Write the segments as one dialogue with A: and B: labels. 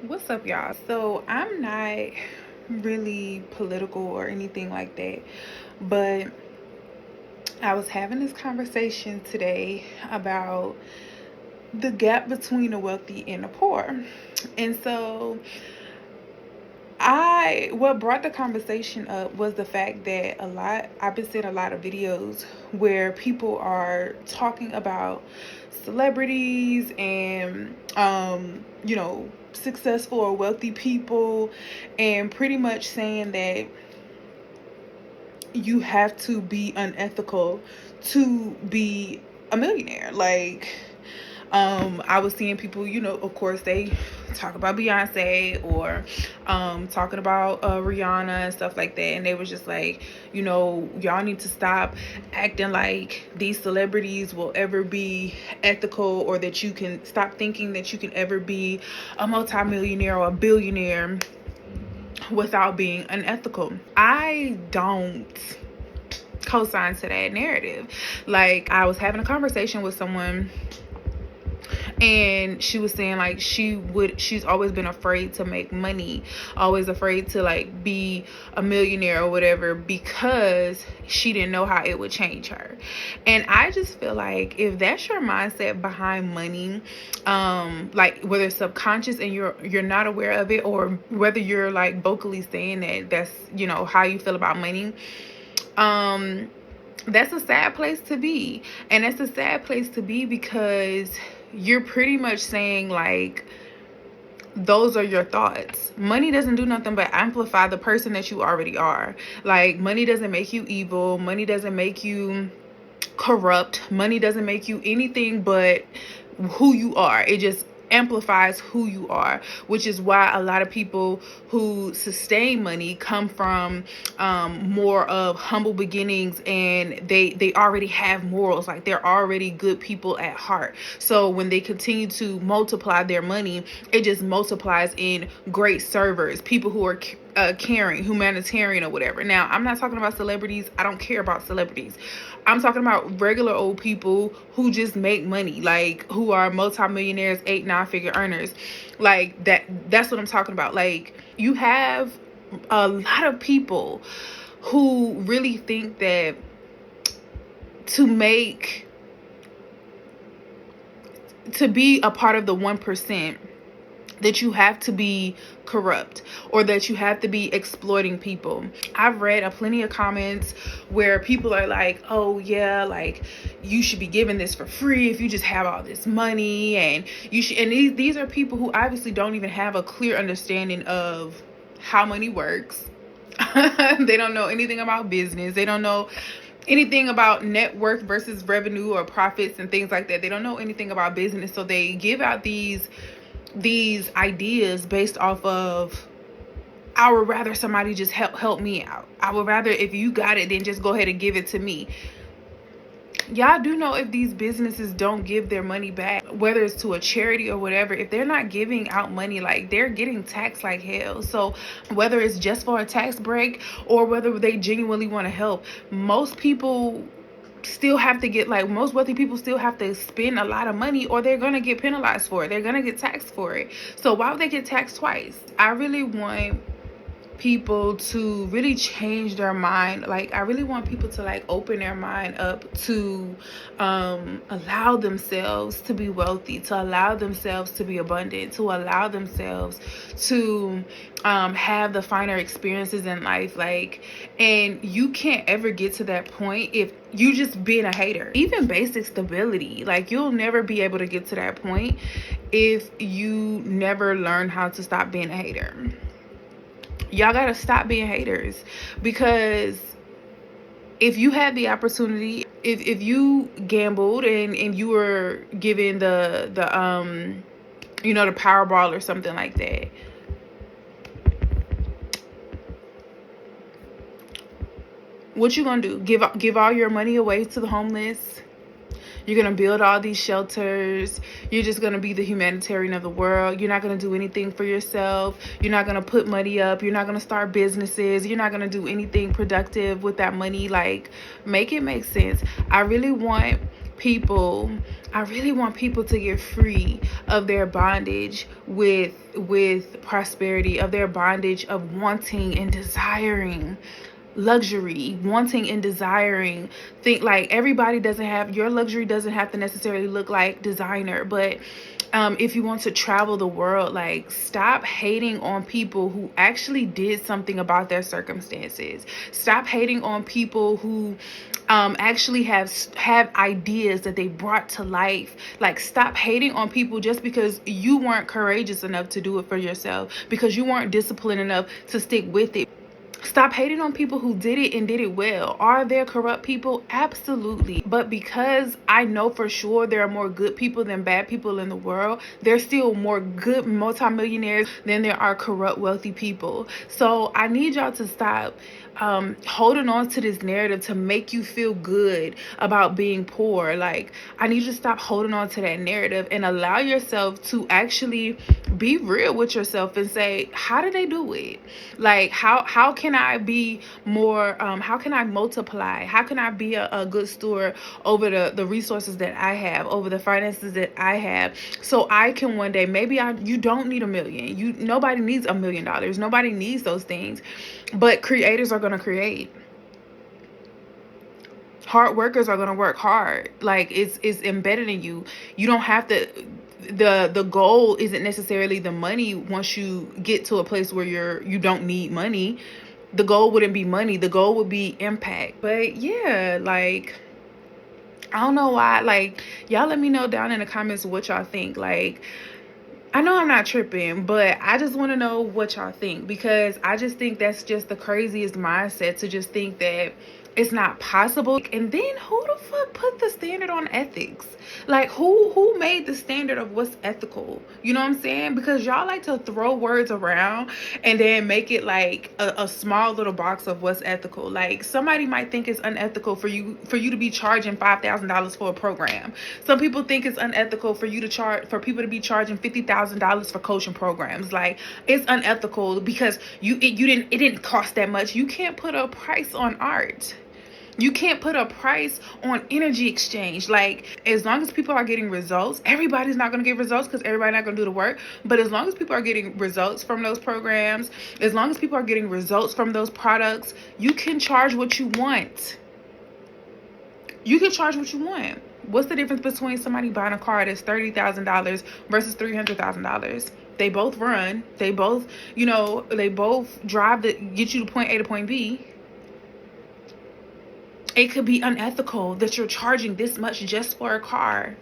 A: What's up, y'all? So I'm not really political or anything like that, but I was having this conversation today about the gap between the wealthy and the poor. And so what brought the conversation up was the fact that I've been seeing a lot of videos where people are talking about celebrities and successful or wealthy people, and pretty much saying that you have to be unethical to be a millionaire. I was seeing people, of course, they talk about Beyonce or talking about Rihanna and stuff like that. And they was just like, y'all need to stop acting like these celebrities will ever be ethical, or that you can stop thinking that you can ever be a multimillionaire or a billionaire without being unethical. I don't co-sign to that narrative. Like, I was having a conversation with someone, and she was saying like she's always been afraid to make money, always afraid to like be a millionaire or whatever, because she didn't know how it would change her. And I just feel like if that's your mindset behind money, like whether it's subconscious and you're not aware of it, or whether you're like vocally saying that's how you feel about money, that's a sad place to be. And that's a sad place to be because you're pretty much saying like those are your thoughts. Money doesn't do nothing but amplify the person that you already are. Like, money doesn't make you evil. Money doesn't make you corrupt. Money doesn't make you anything but who you are. It just amplifies who you are, which is why a lot of people who sustain money come from more of humble beginnings, and they already have morals. Like, they're already good people at heart. So when they continue to multiply their money, it just multiplies in great servers, people who are caring, humanitarian, or whatever. Now, I'm not talking about celebrities. I don't care about celebrities. I'm talking about regular old people who just make money, like who are multimillionaires, 8-9 figure earners. Like that's what I'm talking about. Like, you have a lot of people who really think that to be a part of the 1%, that you have to be corrupt, or that you have to be exploiting people. I've read plenty of comments where people are like, oh yeah, like you should be giving this for free if you just have all this money, and you should. And these are people who obviously don't even have a clear understanding of how money works. They don't know anything about business. They don't know anything about net worth versus revenue or profits and things like that. They don't know anything about business. So they give out these ideas based off of, I would rather somebody just help me out. I would rather, if you got it, then just go ahead and give it to me. Y'all do know, if these businesses don't give their money back, whether it's to a charity or whatever, if they're not giving out money, like, they're getting taxed like hell. So whether it's just for a tax break or whether they genuinely want to help, most people still have to get, like, most wealthy people still have to spend a lot of money, or they're gonna get penalized for it. They're gonna get taxed for it. So why would they get taxed twice? I really want people to really change their mind. Like, I really want people to like open their mind up to allow themselves to be wealthy, to allow themselves to be abundant, to allow themselves to have the finer experiences in life. Like, and you can't ever get to that point if you just being a hater. Even basic stability, like, you'll never be able to get to that point if you never learn how to stop being a hater. Y'all gotta stop being haters, because if you had the opportunity, if you gambled and you were given the Powerball or something like that, what you gonna do? Give all your money away to the homeless? You're going to build all these shelters. You're just going to be the humanitarian of the world. You're not going to do anything for yourself. You're not going to put money up. You're not going to start businesses. You're not going to do anything productive with that money. Like, make it make sense. I really want people, I really want people to get free of their bondage with prosperity, of their bondage of wanting and desiring luxury, wanting and desiring. Think like everybody doesn't have, your luxury doesn't have to necessarily look like designer, but if you want to travel the world, like, stop hating on people who actually did something about their circumstances. Stop hating on people who actually have ideas that they brought to life. Like, stop hating on people just because you weren't courageous enough to do it for yourself, because you weren't disciplined enough to stick with it. Stop hating on people who did it and did it well. Are there corrupt people? Absolutely. But because I know for sure there are more good people than bad people in the world, there's still more good multimillionaires than there are corrupt wealthy people. So I need y'all to stop holding on to this narrative to make you feel good about being poor. Like, I need you to stop holding on to that narrative and allow yourself to actually be real with yourself and say, how did they do it? Like, how can I be more, how can I multiply? How can I be a good steward over the resources that I have, over the finances that I have, so I can one day, you don't need $1 million. Nobody needs $1 million. Nobody needs those things. But creators are going to create. Hard workers are going to work hard. Like, it's embedded in you. You don't have to, the goal isn't necessarily the money. Once you get to a place where you don't need money, the goal wouldn't be money. The goal would be impact. But yeah, like, I don't know why. Like, y'all let me know down in the comments what y'all think. Like, I know I'm not tripping, but I just want to know what y'all think, because I just think that's just the craziest mindset, to just think that it's not possible. And then who the fuck put the standard on ethics? Like, who made the standard of what's ethical? You know what I'm saying? Because y'all like to throw words around and then make it like a small little box of what's ethical. Like, somebody might think it's unethical for you to be charging $5,000 for a program. Some people think it's unethical for people to be charging $50,000 for coaching programs. Like, it's unethical because it didn't cost that much. You can't put a price on art. You can't put a price on energy exchange. Like, as long as people are getting results, everybody's not going to get results because everybody's not going to do the work. But as long as people are getting results from those programs, as long as people are getting results from those products, you can charge what you want. You can charge what you want. What's the difference between somebody buying a car that's $30,000 versus $300,000? They both run. They both, they both drive to get you to point A to point B. It could be unethical that you're charging this much just for a car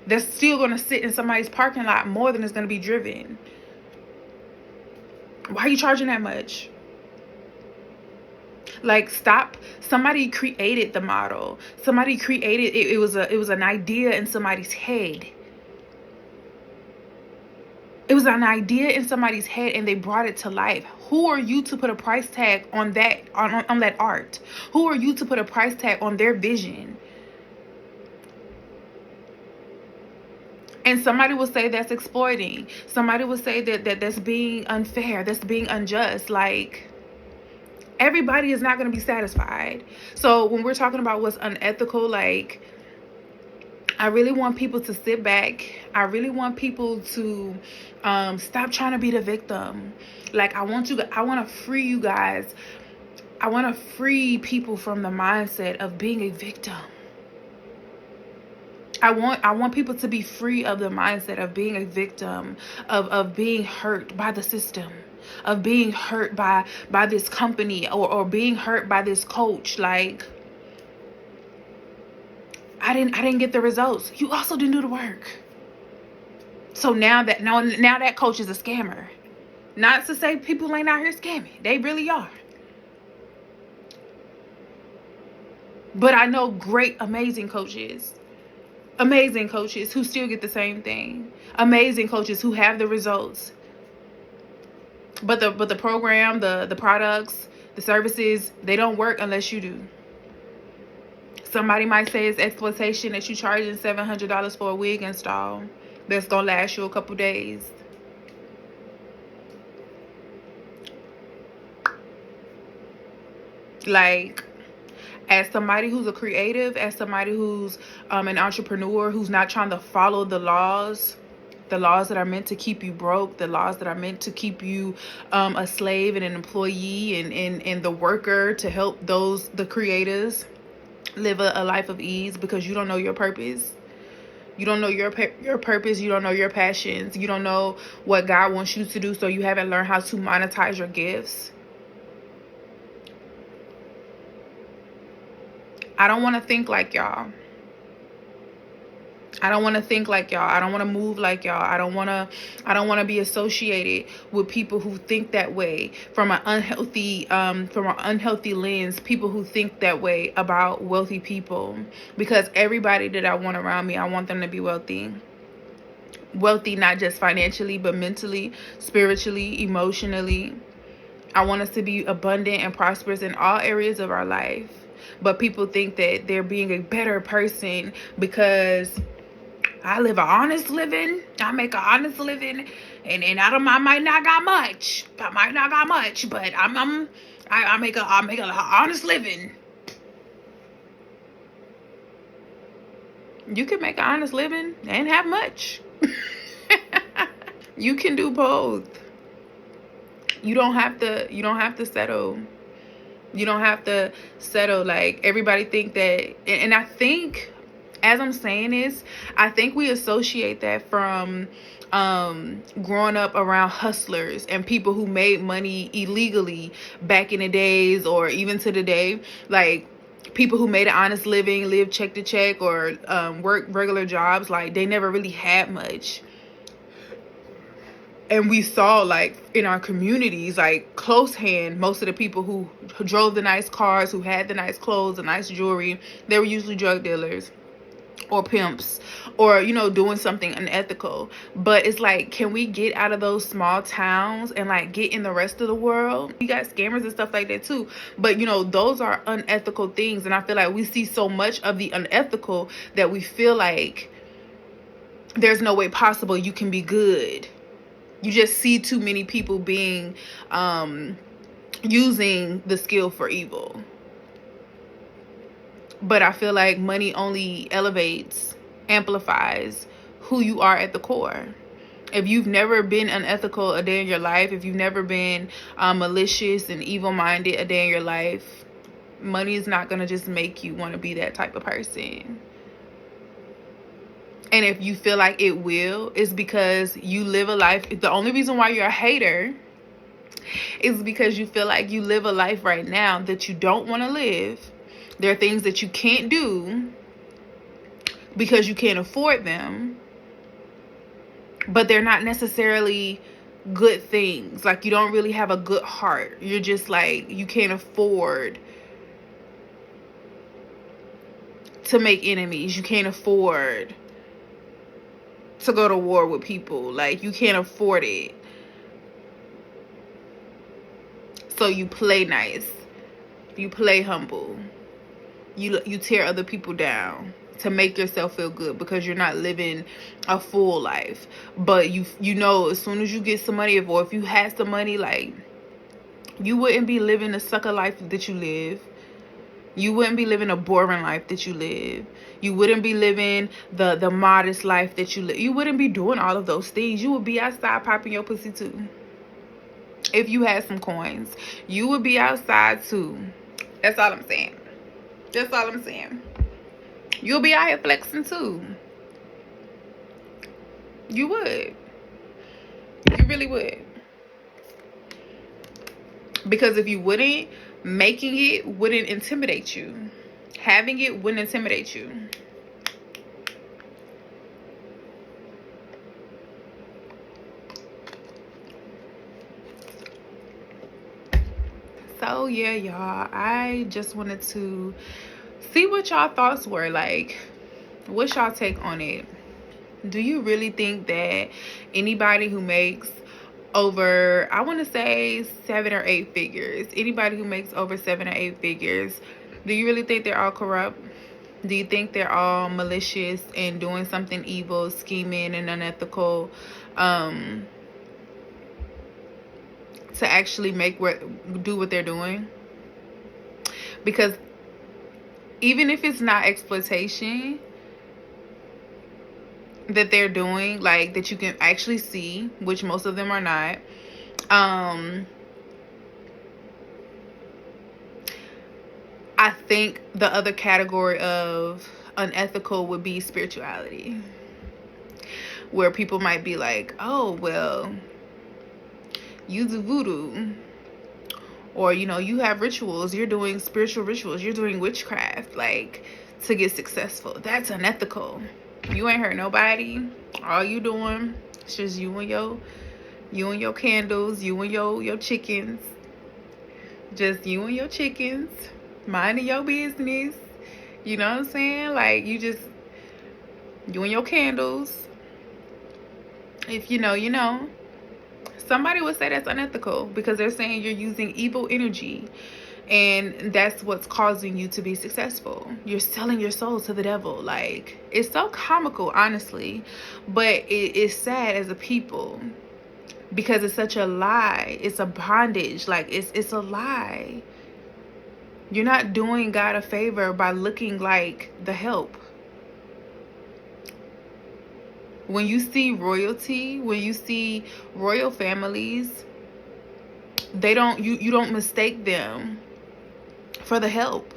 A: that's still going to sit in somebody's parking lot more than it's going to be driven. Why are you charging that much? Like, stop. Somebody created the model. Somebody created it. It was an idea in somebody's head. It was an idea in somebody's head and they brought it to life. Who are you to put a price tag on that, on that art? Who are you to put a price tag on their vision? And somebody will say that's exploiting. Somebody will say that that's being unfair, that's being unjust. Like, everybody is not going to be satisfied. So when we're talking about what's unethical, like, I really want people to sit back. I really want people to stop trying to be the victim. Like, I want to free you guys. I want to free people from the mindset of being a victim. I want people to be free of the mindset of being a victim, of being hurt by the system, of being hurt by this company, or being hurt by this coach. Like, I didn't get the results. You also didn't do the work. So now that coach is a scammer. Not to say people ain't out here scamming. They really are. But I know great, amazing coaches. Amazing coaches who still get the same thing. Amazing coaches who have the results. But the program, the products, the services, they don't work unless you do. Somebody might say it's exploitation that you charging $700 for a wig install that's gonna last you a couple days. Like, As somebody who's a creative, as somebody who's an entrepreneur, who's not trying to follow the laws that are meant to keep you broke, the laws that are meant to keep you a slave and an employee and the worker, to help the creators live a life of ease, because you don't know your purpose. You don't know your purpose. You don't know your passions. You don't know what God wants you to do, so you haven't learned how to monetize your gifts. I don't want to think like y'all. I don't want to think like y'all. I don't want to move like y'all. I don't want to be associated with people who think that way from an unhealthy lens. People who think that way about wealthy people, because everybody that I want around me, I want them to be wealthy. Wealthy, not just financially, but mentally, spiritually, emotionally. I want us to be abundant and prosperous in all areas of our life. But people think that they're being a better person because I live an honest living. I make an honest living, and I might not got much. I might not got much, but I make an honest living. You can make an honest living and have much. You can do both. You don't have to settle. You don't have to settle. Like, everybody think that, and I think, as I'm saying this, I think we associate that from growing up around hustlers and people who made money illegally back in the days, or even to the day. Like, people who made an honest living, lived check to check, or work regular jobs, like, they never really had much. And we saw, like, in our communities, like, close hand, most of the people who drove the nice cars, who had the nice clothes, the nice jewelry, they were usually drug dealers or pimps, or, you know, doing something unethical. But it's like, can we get out of those small towns and, like, get in the rest of the world? You got scammers and stuff like that too, but, you know, those are unethical things. And I feel like we see so much of the unethical that we feel like there's no way possible you can be good. You just see too many people being using the skill for evil. But I feel like money only elevates, amplifies who you are at the core. If you've never been unethical a day in your life, if you've never been malicious and evil-minded a day in your life, money is not going to just make you want to be that type of person. And if you feel like it will, it's because you live a life. The only reason why you're a hater is because you feel like you live a life right now that you don't want to live. There are things that you can't do because you can't afford them, but they're not necessarily good things. Like, you don't really have a good heart. You're just like, you can't afford to make enemies. You can't afford to go to war with people. Like, you can't afford it. So you play nice. You play humble. You tear other people down to make yourself feel good because you're not living a full life. But you know, as soon as you get some money, or if you had some money, like, you wouldn't be living the sucker life that you live. You wouldn't be living a boring life that you live. You wouldn't be living the modest life that you live. You wouldn't be doing all of those things. You would be outside popping your pussy too. If you had some coins, you would be outside too. That's all I'm saying. That's all I'm saying. You'll be out here flexing too. You would. You really would. Because if you wouldn't, making it wouldn't intimidate you. Having it wouldn't intimidate you. So yeah, y'all, I just wanted to see what y'all thoughts were. Like, what's y'all take on it? Do you really think that anybody who makes over, I want to say 7 or 8 figures, anybody who makes over 7 or 8 figures, do you really think they're all corrupt? Do you think they're all malicious and doing something evil, scheming and unethical, to actually do what they're doing? Because even if it's not exploitation that they're doing, like that you can actually see, which most of them are not. I think the other category of unethical would be spirituality, where people might be like, oh, well, you do voodoo, or, you know, you have rituals, you're doing spiritual rituals, you're doing witchcraft, like, to get successful. That's unethical. You ain't hurt nobody. All you doing is just you and your candles, you and your chickens. Just you and your chickens, minding your business. You know what I'm saying? Like, you and your candles. If you know, you know. Somebody would say that's unethical because they're saying you're using evil energy, and that's what's causing you to be successful. You're selling your soul to the devil. Like, it's so comical, honestly, but it is sad as a people because it's such a lie. It's a bondage. Like, it's a lie. You're not doing God a favor by looking like the help. When you see royalty, when you see royal families, you don't mistake them for the help.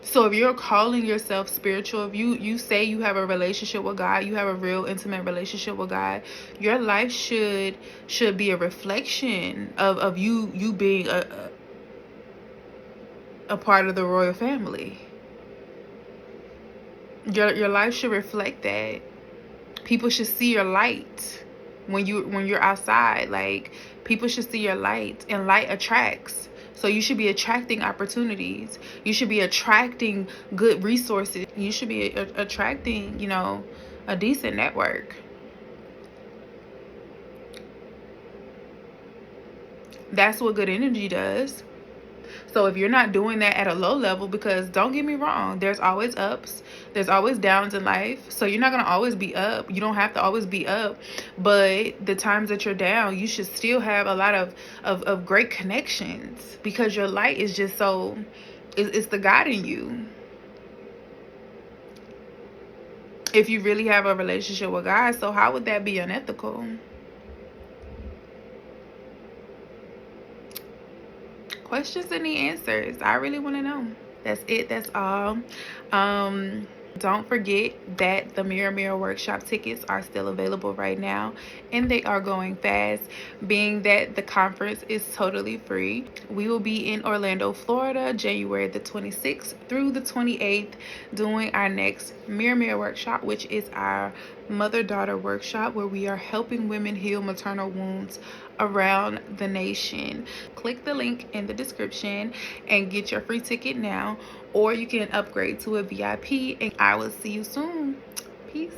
A: So if you're calling yourself spiritual, if you say you have a relationship with God, you have a real intimate relationship with God, your life should be a reflection of you being a part of the royal family. Your life should reflect that. People should see your light when you're outside. Like, people should see your light, and light attracts. So you should be attracting opportunities. You should be attracting good resources. You should be attracting, you know, a decent network. That's what good energy does. So if you're not doing that at a low level, because don't get me wrong, there's always ups, there's always downs in life. So you're not going to always be up. You don't have to always be up. But the times that you're down, you should still have a lot of great connections, because your light is just so, it's the God in you. If you really have a relationship with God, so how would that be unethical? Questions and the answers. I really want to know. That's it. That's all. Don't forget that the Mirror Workshop tickets are still available right now, and they are going fast, being that the conference is totally free. We will be in Orlando, Florida, January the 26th through the 28th, doing our next Mirror Workshop, which is our mother-daughter workshop, where we are helping women heal maternal wounds around the nation. Click the link in the description and get your free ticket now, or you can upgrade to a VIP, and I will see you soon. Peace.